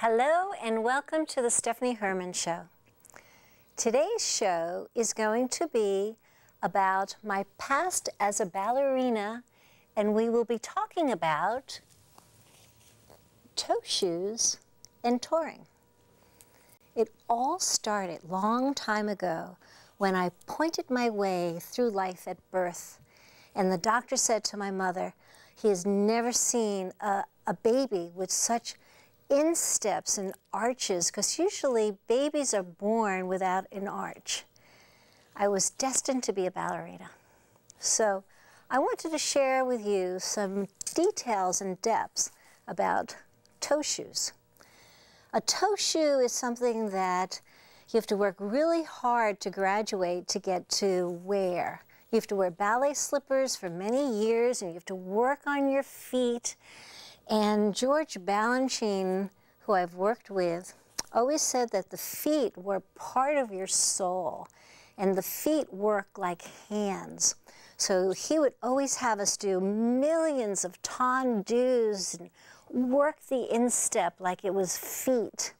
Hello and welcome to the Stephanie Herman Show. Today's show is going to be about my past as a ballerina, and we will be talking about toe shoes and touring. It all started a long time ago when I pointed my way through life at birth, and the doctor said to my mother, he has never seen a baby with such insteps and arches, because usually babies are born without an arch. I was destined to be a ballerina. So I wanted to share with you some details and depths about toe shoes. A toe shoe is something that you have to work really hard to graduate to get to wear. You have to wear ballet slippers for many years, and you have to work on your feet. And George Balanchine, who I've worked with, always said that the feet were part of your soul, and the feet work like hands. So he would always have us do millions of tendus and work the instep like it was feet.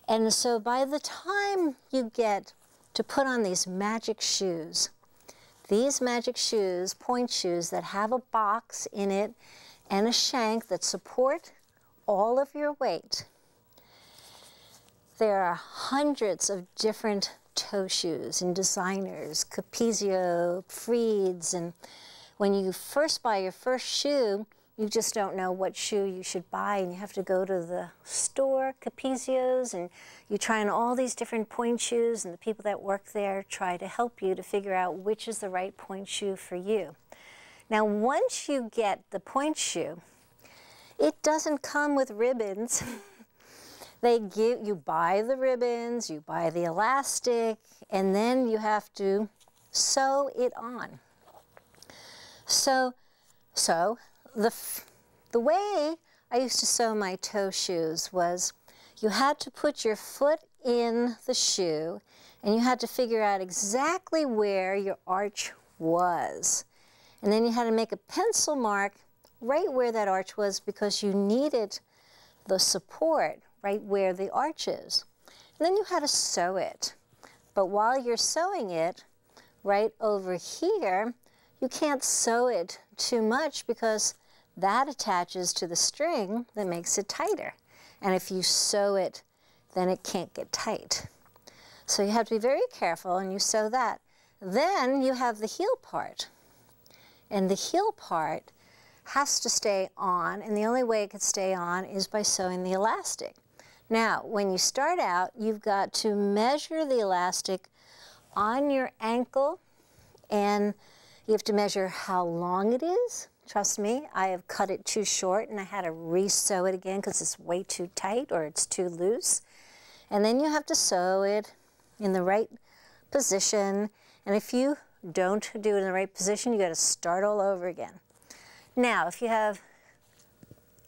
And so by the time you get to put on these magic shoes, point shoes that have a box in it and a shank that support all of your weight. There are hundreds of different toe shoes and designers, Capezio, Freed's, and when you first buy your first shoe, you just don't know what shoe you should buy, and you have to go to the store, Capezio's, and you try on all these different point shoes, and the people that work there try to help you to figure out which is the right point shoe for you. Now, once you get the point shoe, it doesn't come with ribbons. You buy the ribbons, you buy the elastic, and then you have to sew it on. So the way I used to sew my toe shoes was you had to put your foot in the shoe, and you had to figure out exactly where your arch was. And then you had to make a pencil mark right where that arch was, because you needed the support right where the arch is. And then you had to sew it. But while you're sewing it, right over here, you can't sew it too much, because that attaches to the string that makes it tighter. And if you sew it, then it can't get tight. So you have to be very careful, and you sew that. Then you have the heel part. And the heel part has to stay on, and the only way it could stay on is by sewing the elastic. Now, when you start out, you've got to measure the elastic on your ankle, and you have to measure how long it is. Trust me, I have cut it too short, and I had to re-sew it again because it's way too tight or it's too loose. And then you have to sew it in the right position, and if you don't do it in the right position, you got to start all over again. Now, if you have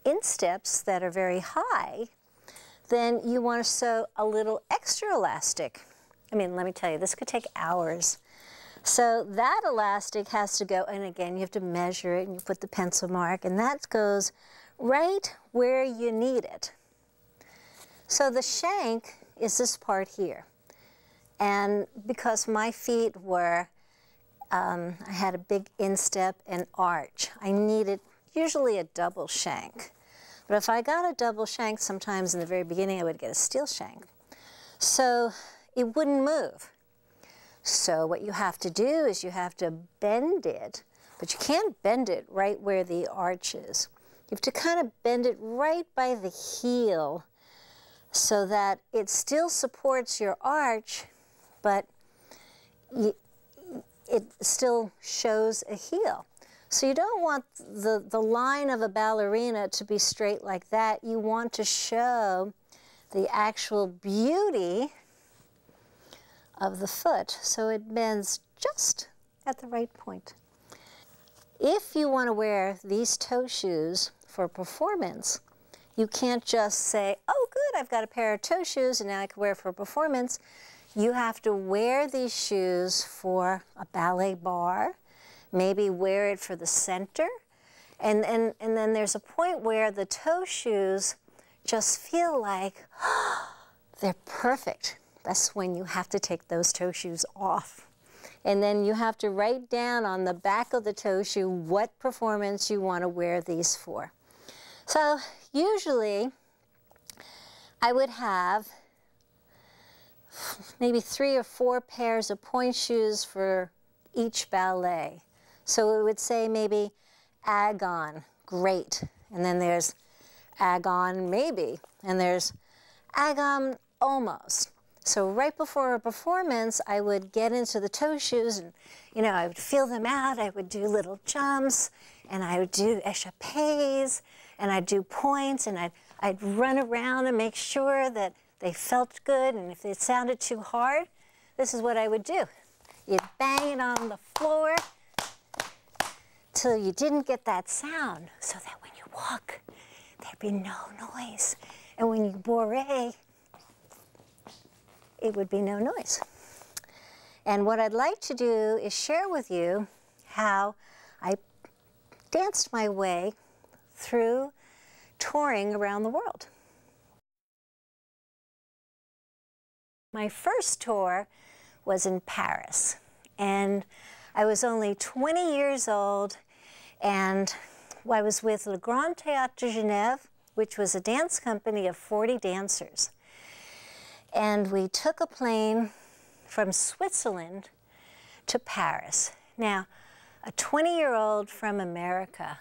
insteps that are very high, then you want to sew a little extra elastic. I mean, let me tell you, this could take hours. So that elastic has to go, and again, you have to measure it, and you put the pencil mark, and that goes right where you need it. So the shank is this part here. And because my feet were I had a big instep and arch, I needed usually a double shank. But if I got a double shank, sometimes in the very beginning I would get a steel shank. So it wouldn't move. So what you have to do is you have to bend it, but you can't bend it right where the arch is. You have to kind of bend it right by the heel so that it still supports your arch, but it still shows a heel. So you don't want the line of a ballerina to be straight like that. You want to show the actual beauty of the foot, so it bends just at the right point. If you want to wear these toe shoes for performance, you can't just say, oh good, I've got a pair of toe shoes and now I can wear it for performance. You have to wear these shoes for a ballet bar, maybe wear it for the center, and then there's a point where the toe shoes just feel like they're perfect. That's when you have to take those toe shoes off. And then you have to write down on the back of the toe shoe what performance you want to wear these for. So usually I would have maybe 3 or 4 pairs of pointe shoes for each ballet. So it would say maybe Agon, great. And then there's Agon, maybe. And there's Agon, almost. So right before a performance, I would get into the toe shoes and, you know, I would feel them out. I would do little jumps, and I would do échappés, and I'd do points, and I'd run around and make sure that they felt good. And if it sounded too hard, this is what I would do. You'd bang it on the floor till you didn't get that sound, so that when you walk, there'd be no noise. And when you bourrée, it would be no noise. And what I'd like to do is share with you how I danced my way through touring around the world. My first tour was in Paris, and I was only 20 years old, and I was with Le Grand Théâtre de Genève, which was a dance company of 40 dancers. And we took a plane from Switzerland to Paris. Now, a 20-year-old from America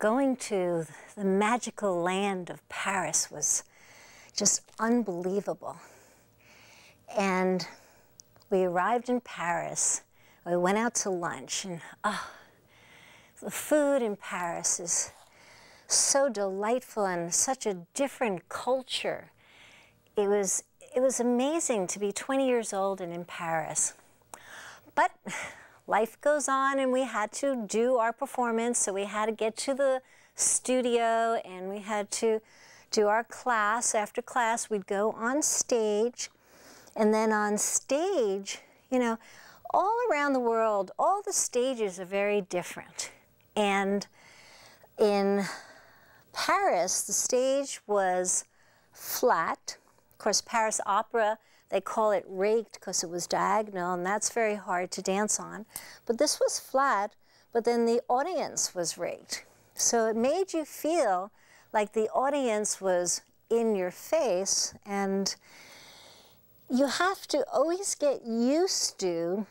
going to the magical land of Paris was just unbelievable. And we arrived in Paris. We went out to lunch, and the food in Paris is so delightful and such a different culture. It was amazing to be 20 years old and in Paris. But life goes on, and we had to do our performance, so we had to get to the studio, and we had to do our class. After class, we'd go on stage, and then on stage, you know, all around the world, all the stages are very different. And in Paris, the stage was flat. Of course, Paris Opera, they call it raked because it was diagonal, and that's very hard to dance on. But this was flat, but then the audience was raked. So it made you feel like the audience was in your face, and you have to always get used to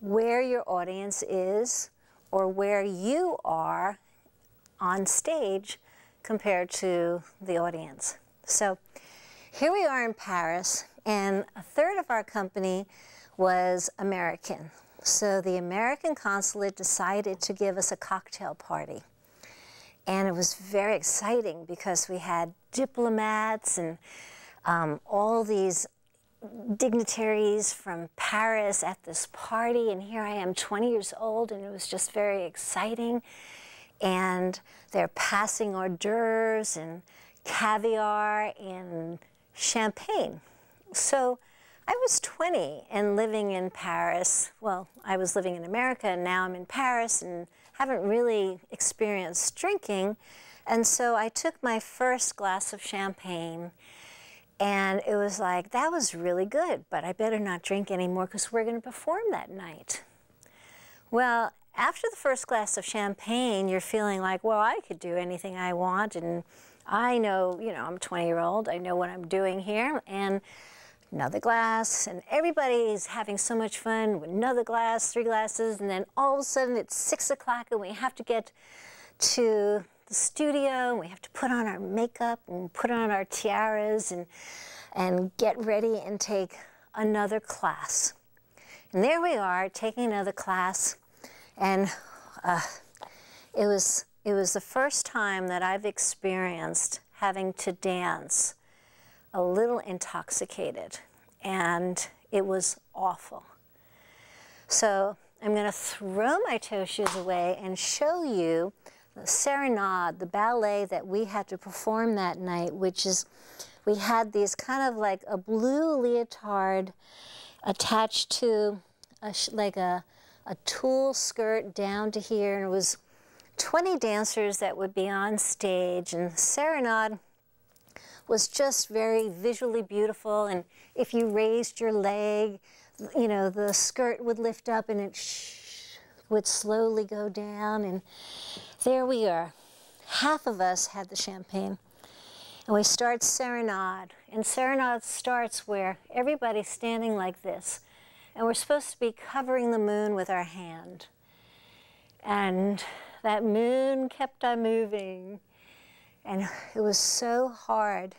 where your audience is or where you are on stage compared to the audience. So here we are in Paris, and a third of our company was American. So the American consulate decided to give us a cocktail party. And it was very exciting because we had diplomats and all these dignitaries from Paris at this party, and here I am 20 years old, and it was just very exciting. And they're passing hors d'oeuvres and caviar and champagne. So I was 20 and living in Paris. Well, I was living in America, and now I'm in Paris and haven't really experienced drinking. And so I took my first glass of champagne, and it was like, that was really good, but I better not drink anymore because we're going to perform that night. Well, after the first glass of champagne, you're feeling like, well, I could do anything I want, and I know, you know, I'm a 20-year-old, I know what I'm doing here, and another glass, and everybody's having so much fun with another glass, 3 glasses, and then all of a sudden it's 6 o'clock and we have to get to the studio, and we have to put on our makeup and put on our tiaras and get ready and take another class. And there we are, taking another class, and it was the first time that I've experienced having to dance a little intoxicated, and it was awful. So I'm going to throw my toe shoes away and show you the serenade, the ballet that we had to perform that night, which is, we had these kind of like a blue leotard attached to like a tulle skirt down to here, and it was 20 dancers that would be on stage, and serenade was just very visually beautiful. And if you raised your leg, you know, the skirt would lift up and it would slowly go down. And there we are. Half of us had the champagne. And we start serenade. And serenade starts where everybody's standing like this. And we're supposed to be covering the moon with our hand. And that moon kept on moving. And it was so hard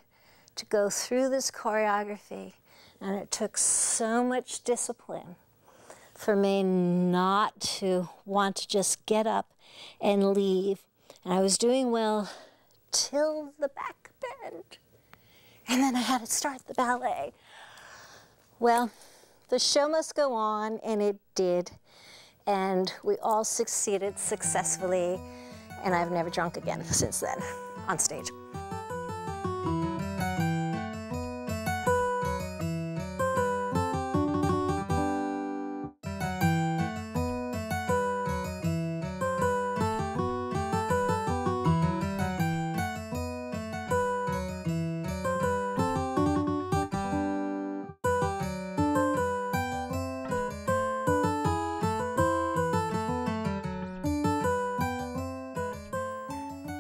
to go through this choreography. And it took so much discipline for me not to want to just get up and leave. And I was doing well till the back bend. And then I had to start the ballet. Well, the show must go on, and it did. And we all succeeded successfully. And I've never drunk again since then on stage.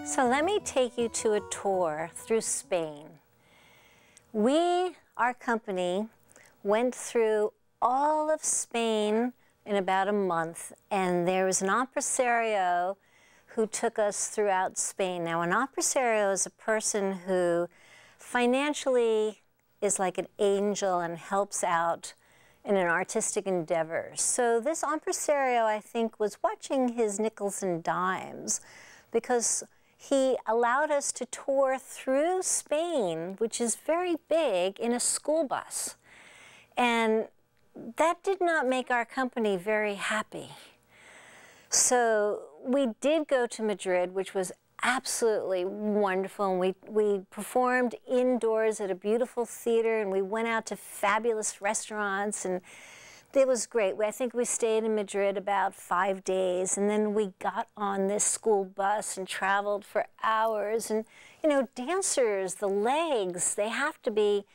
So let me take you to a tour through Spain. Our company, went through all of Spain in about a month, and there was an impresario who took us throughout Spain. Now, an impresario is a person who financially is like an angel and helps out in an artistic endeavor. So this impresario, I think, was watching his nickels and dimes, because he allowed us to tour through Spain, which is very big, in a school bus. And that did not make our company very happy. So we did go to Madrid, which was absolutely wonderful. And we performed indoors at a beautiful theater, and we went out to fabulous restaurants, and it was great. I think we stayed in Madrid about 5 days, and then we got on this school bus and traveled for hours. And, you know, dancers, the legs, they have to be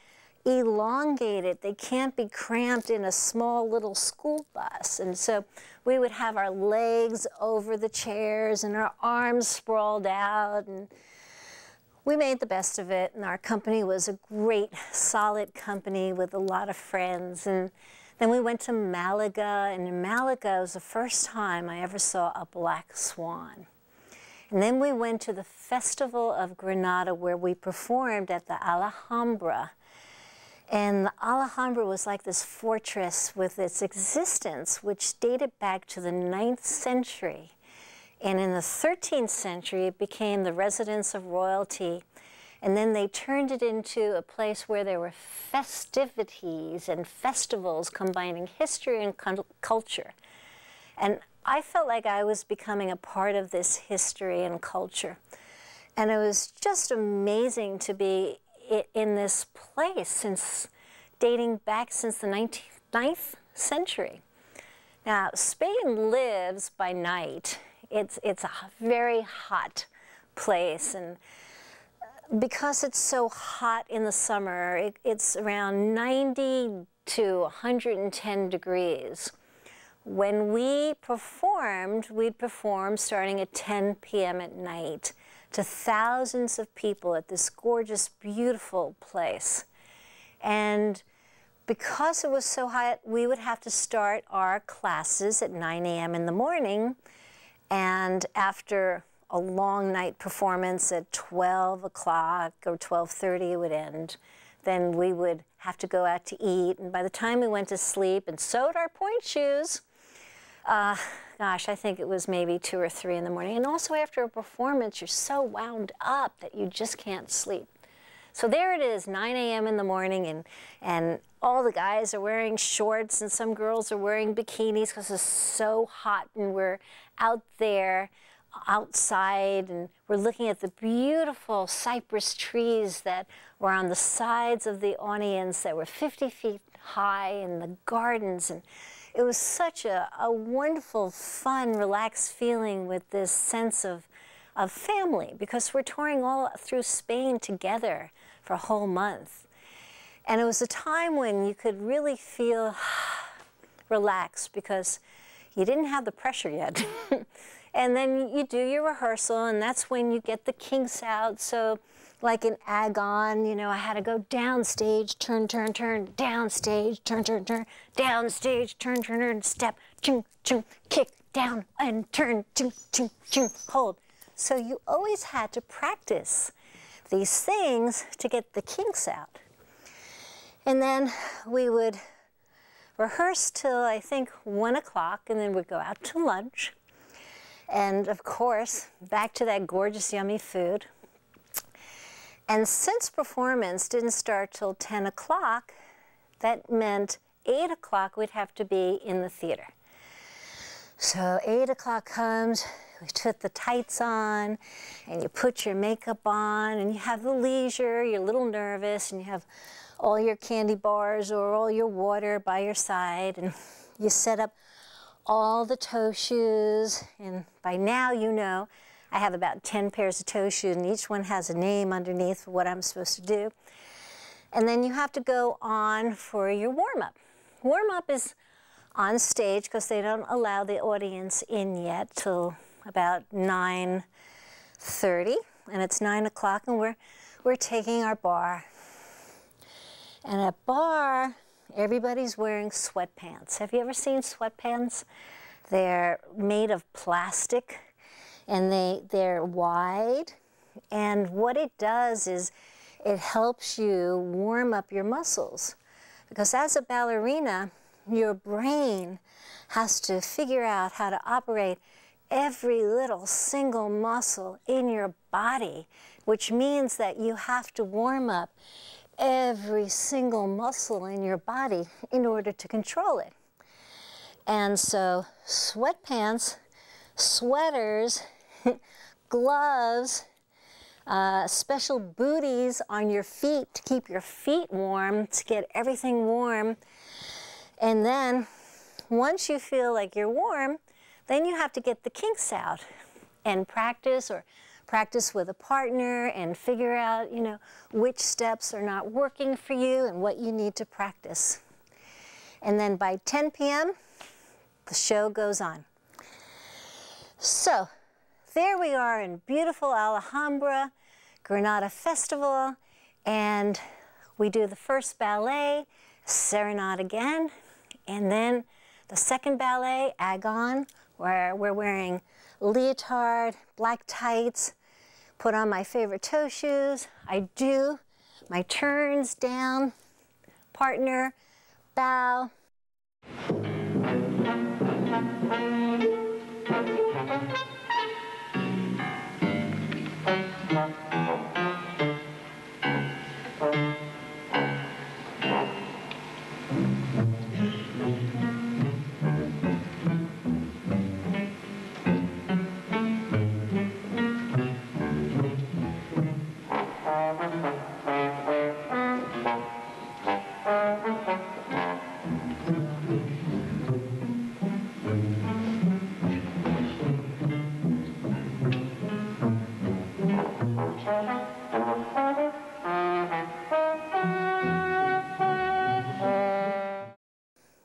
elongated. They can't be cramped in a small little school bus. And so we would have our legs over the chairs and our arms sprawled out. And we made the best of it, and our company was a great, solid company with a lot of friends. And then we went to Malaga, and in Malaga was the first time I ever saw a black swan. And then we went to the Festival of Granada, where we performed at the Alhambra. And the Alhambra was like this fortress with its existence, which dated back to the 9th century. And in the 13th century, it became the residence of royalty. And then they turned it into a place where there were festivities and festivals combining history and culture. And I felt like I was becoming a part of this history and culture. And it was just amazing to be in this place dating back since the 9th century. Now, Spain lives by night. It's a very hot place, and because it's so hot in the summer, it's around 90 to 110 degrees. When we performed, we'd perform starting at 10 p.m. at night to thousands of people at this gorgeous, beautiful place. And because it was so hot, we would have to start our classes at 9 a.m. in the morning, and after a long night performance at 12 o'clock or 12:30 it would end. Then we would have to go out to eat, and by the time we went to sleep and sewed our point shoes, gosh, I think it was maybe 2 or 3 in the morning. And also after a performance, you're so wound up that you just can't sleep. So there it is, 9 a.m. in the morning, and all the guys are wearing shorts, and some girls are wearing bikinis because it's so hot, and we're out there outside, and we're looking at the beautiful cypress trees that were on the sides of the audience that were 50 feet high, in the gardens. And it was such a wonderful, fun, relaxed feeling with this sense of family, because we're touring all through Spain together for a whole month. And it was a time when you could really feel relaxed because you didn't have the pressure yet. And then you do your rehearsal, and that's when you get the kinks out. So like in Agon, you know, I had to go downstage, turn, turn, turn, downstage, turn, turn, turn, downstage, turn, turn, turn, step, chung, chung, kick, down, and turn, chung, chung, chung, hold. So you always had to practice these things to get the kinks out. And then we would rehearse till, I think, 1 o'clock, and then we'd go out to lunch. And of course, back to that gorgeous, yummy food. And since performance didn't start till 10 o'clock, that meant 8 o'clock we'd have to be in the theater. So 8 o'clock comes, we put the tights on, and you put your makeup on, and you have the leisure, you're a little nervous, and you have all your candy bars or all your water by your side, and you set up all the toe shoes, and by now you know I have about 10 pairs of toe shoes, and each one has a name underneath for what I'm supposed to do. And then you have to go on for your warm-up. Warm-up is on stage because they don't allow the audience in yet till about 9:30, and it's 9 o'clock, and we're taking our bar. And at bar, everybody's wearing sweatpants. Have you ever seen sweatpants? They're made of plastic, and they're wide. And what it does is it helps you warm up your muscles. Because as a ballerina, your brain has to figure out how to operate every little single muscle in your body, which means that you have to warm up every single muscle in your body in order to control it. And so sweatpants, sweaters, gloves, special booties on your feet to keep your feet warm, to get everything warm. And then once you feel like you're warm, then you have to get the kinks out and practice, or practice with a partner and figure out, you know, which steps are not working for you and what you need to practice. And then by 10 p.m., the show goes on. So there we are in beautiful Alhambra, Granada Festival, and we do the first ballet, Serenade again, and then the second ballet, Agon, where we're wearing leotard, black tights, put on my favorite toe shoes. I do my turns down, partner, bow.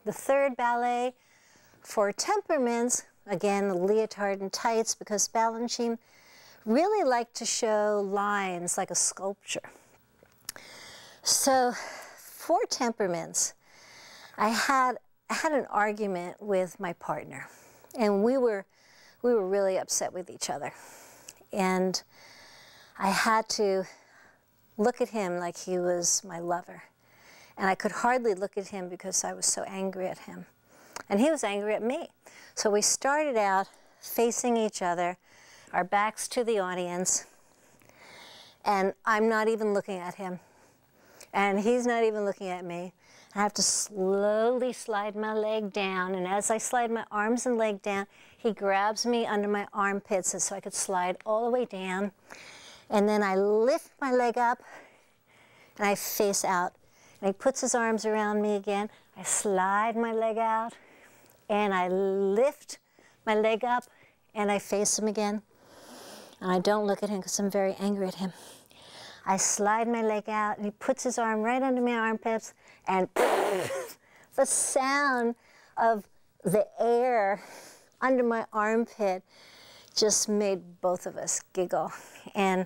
The third ballet for Temperaments, again, the leotard and tights, because Balanchine really liked to show lines like a sculpture. So for Temperaments, I had an argument with my partner, and we were really upset with each other. And I had to look at him like he was my lover. And I could hardly look at him because I was so angry at him. And he was angry at me. So we started out facing each other, our backs to the audience, and I'm not even looking at him. And he's not even looking at me. I have to slowly slide my leg down, and as I slide my arms and leg down, he grabs me under my armpits so I could slide all the way down. And then I lift my leg up, and I face out. And he puts his arms around me again. I slide my leg out, and I lift my leg up, and I face him again. And I don't look at him because I'm very angry at him. I slide my leg out, and he puts his arm right under my armpits, and the sound of the air under my armpit just made both of us giggle. And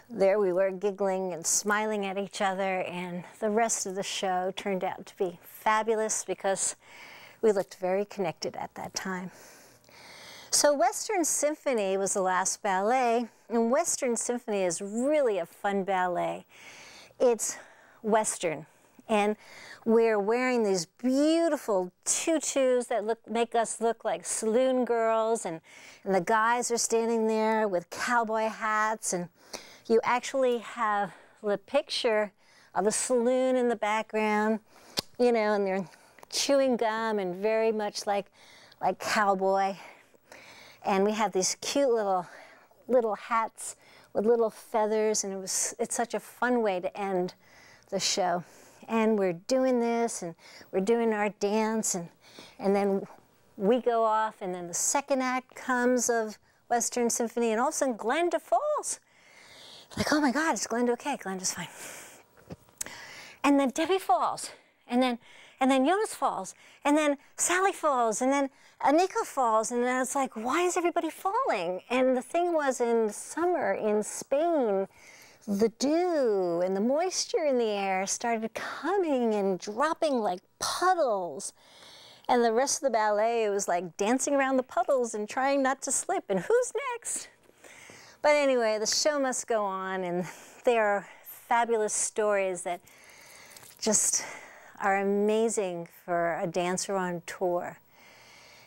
there we were, giggling and smiling at each other, and the rest of the show turned out to be fabulous because we looked very connected at that time. So Western Symphony was the last ballet, and Western Symphony is really a fun ballet. It's Western, and we're wearing these beautiful tutus that make us look like saloon girls, and the guys are standing there with cowboy hats, and you actually have the picture of a saloon in the background, you know, and they're chewing gum and very much like cowboy. And we have these cute little hats with little feathers, and it's such a fun way to end the show. And we're doing this, and we're doing our dance, and then we go off, and then the second act comes of Western Symphony, and all of a sudden Glenda falls. Like, oh my God, is Glenda okay? Glenda's fine. And then Debbie falls, and then Jonas falls, and then Sally falls, and then Anika falls, and then it's like, why is everybody falling? And the thing was, in summer in Spain, the dew and the moisture in the air started coming and dropping like puddles. And the rest of the ballet was like dancing around the puddles and trying not to slip, and who's next? But anyway, the show must go on, and there are fabulous stories that just are amazing for a dancer on tour.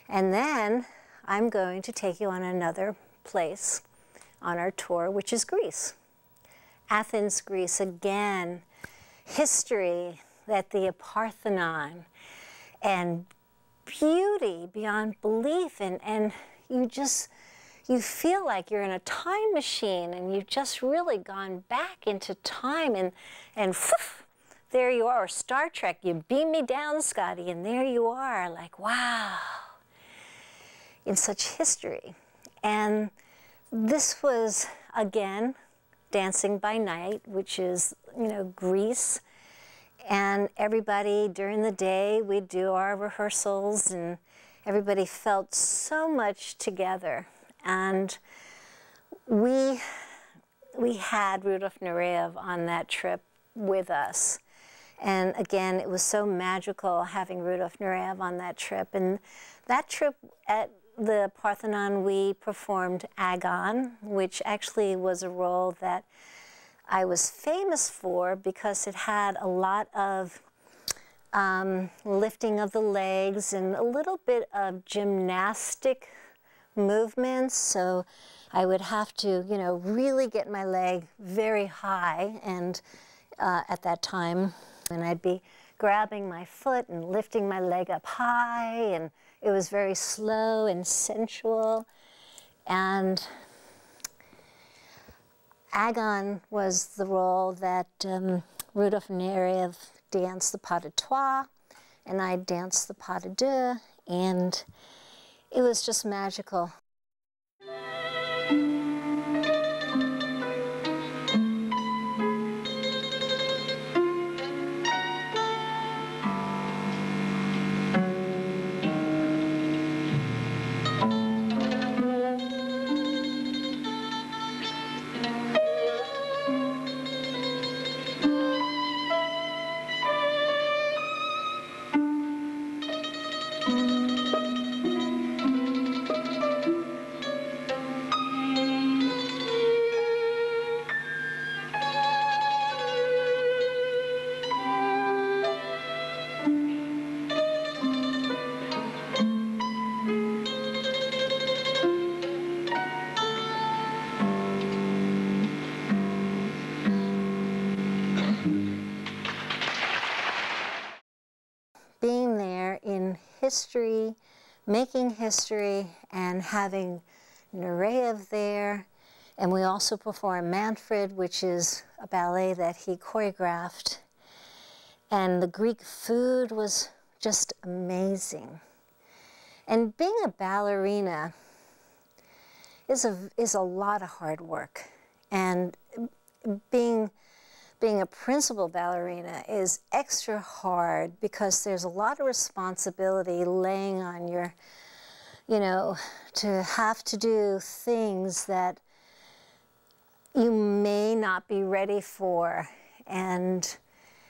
And then I'm going to take you on another place on our tour, which is Greece. Athens, Greece, again, history that the Parthenon, and beauty beyond belief, and you feel like you're in a time machine, and you've just really gone back into time, and whoosh, there you are. Or Star Trek, you beam me down, Scotty, and there you are, like, wow, in such history. And this was, again, Dancing by Night, which is, you know, Greece. And everybody, during the day, we'd do our rehearsals, and everybody felt so much together. And we had Rudolf Nureyev on that trip with us. And again, it was so magical having Rudolf Nureyev on that trip. And that trip at the Parthenon, we performed Agon, which actually was a role that I was famous for because it had a lot of lifting of the legs and a little bit of gymnastic movements. So I would have to, you know, really get my leg very high, and at that time, and I'd be grabbing my foot and lifting my leg up high, and it was very slow and sensual. And Agon was the role that Rudolf Nureyev danced the pas de trois, and I danced the pas de deux, and it was just magical. Being there in history, making history, and having Nureyev there. And we also performed Manfred, which is a ballet that he choreographed. And the Greek food was just amazing. And being a ballerina is a lot of hard work. And being being a principal ballerina is extra hard because there's a lot of responsibility laying on your, you know, to have to do things that you may not be ready for, and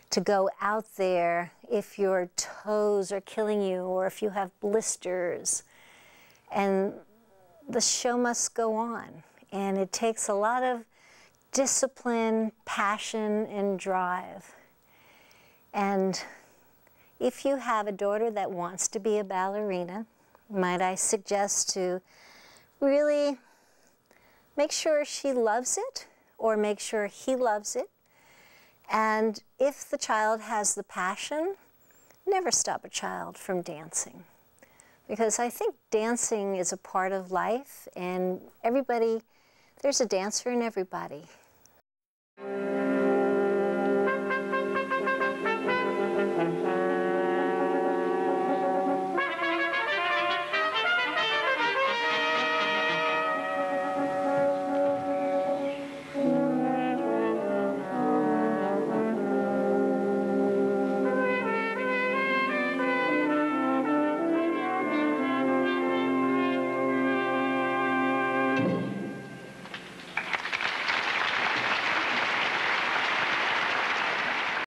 to go out there if your toes are killing you or if you have blisters. And the show must go on. And it takes a lot of discipline, passion, and drive. And if you have a daughter that wants to be a ballerina, might I suggest to really make sure she loves it or make sure he loves it. And if the child has the passion, never stop a child from dancing. Because I think dancing is a part of life, and everybody, there's a dancer in everybody.